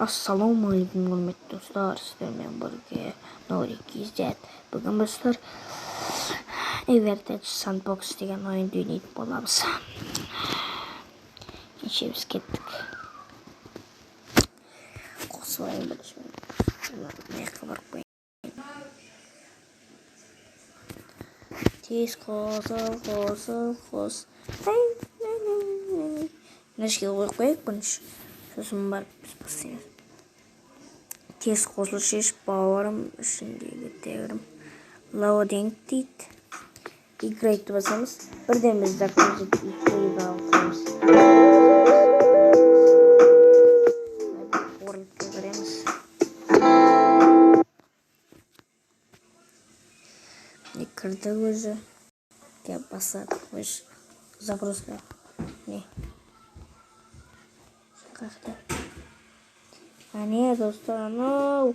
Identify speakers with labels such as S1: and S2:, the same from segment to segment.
S1: Ассалаумағалейкум құрметті достар, сіздермен бірге Нори-KZ. Бүгін біздер Everdead Sandbox деген ойынды ойнайтын боламыз. Кеше біз кеттік. Қосып алайын біріншіден. Маяққа барып қояйын. Тез қос. Нәшке қойып қояйық бірінші. Сосын барып біз бастаймыз. Тез қосылы шешіп бауырым ішіндегі тегірім лаудинг дейді. Играйтты басамыз. Бірден біз дақымызды играйға алқаймыз. Орылыпқа кіреміз. Не кірді өзі. Кеп басады. Өз загрузка. Не. Қақты. Әне достар, анау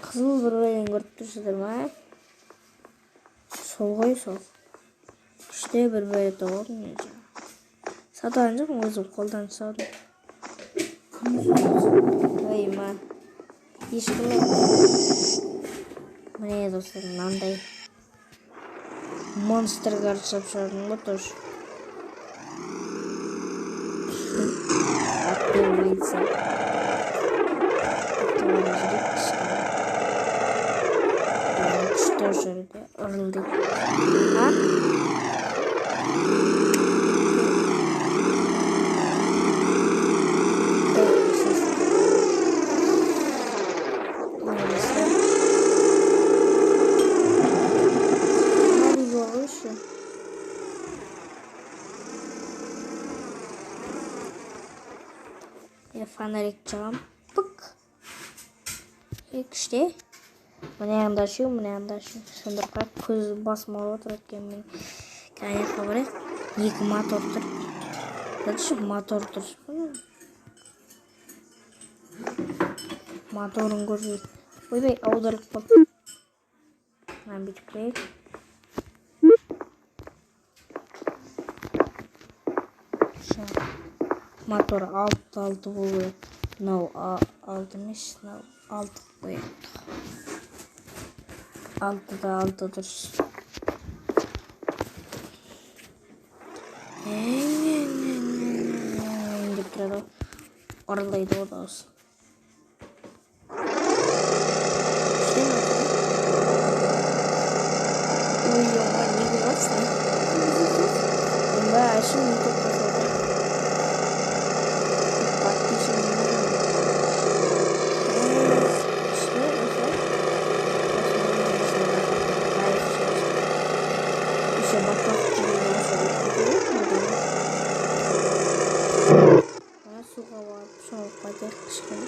S1: қызыл бір бәлен көріп тұрсыздар ма? Сол ғой сол. Күште бір бәле тоғылдым мен жаңа. Сатаған жоқпын, өзім қолдан саудым. Ой ма. Ешкім ет. Міне достар, мынандай монстр карт шапшардың ба тоже. Атпен бейтсі. Күшті жүрді, ұрылды. А? Фонарик жағам. Пық. Күште. Мына аңда шу. Сондырға көз басым алып отыр екен мен. Кәнетқа барайық. Екі мотор тұр. Дәді мотор тұр. Моторын көрсейді. Ойбай, аударылып болды. Мен бүйтіп қойайық. Мотор алты болу. Мынау алты емес, мынау алты қояйық. Алты дұрыс. Деп тұрады. Оралдайды о дауысы. Ой, не көресің? Ба, ашын не көп қасады. Суға барып, шауып қайтайық кішкене.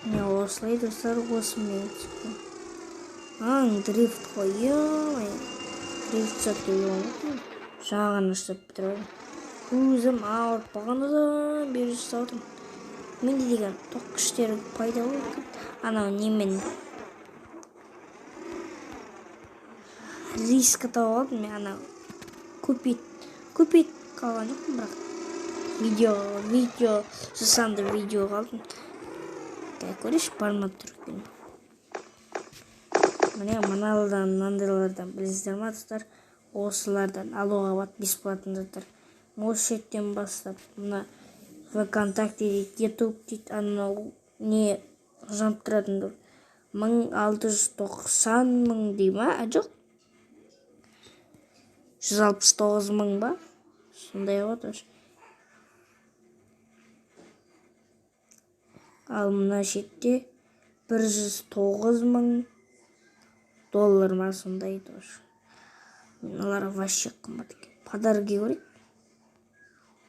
S1: Не осылай достар, осымен түскен. Дрифт қойым. Дрифт сәтті ойым. Жағын ұштап бітіріп. Көзім ауырып бағанадан бері саудым. Менде деген тоқ күштері пайда болды. Анау немен риск тауып алдым мен. Анау купит қалған жоқпын, бірақ видео жасанды видео қалдым. Көреш бармап тұр екен. Міне мынандайлардан білесіздер ма достар? Осылардан алуға бат бесплатно заттар. Осы шеттен бастап, мына ВКонтакте дейді, Ютуб дейді, анау не жанып тұратындар. 1690 мың дей ма? Жоқ. 169 мың ба? Сондай ғой тоже. Ал мына шетте 109 мың доллар ма сондай тоже. Мыналар вообще қымбат екен. Подарки көрейік.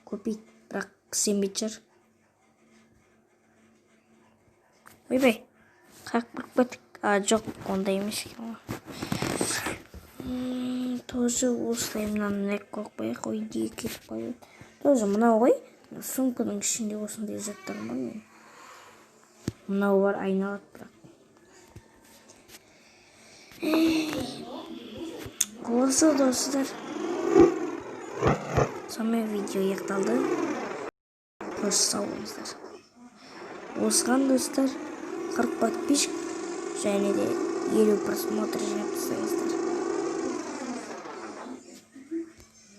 S1: Купить, бірақ сенбейтшір. Ойбай, қақ біріп бәтік. Жоқ, ондай емес екен. Тоже осылай мынаны қойып қойып, ойдегі кетіп қойып. Тоже мынау ғой. Сумканың ішінде осындай заттар бар мен. Мынау бар айналады бірақ. Осы достар. Сонымен видео аяқталды. Қош сау болыңыздар. Осыған достар 40 подписчик және де 50 просмотр жинап тастаңыздар.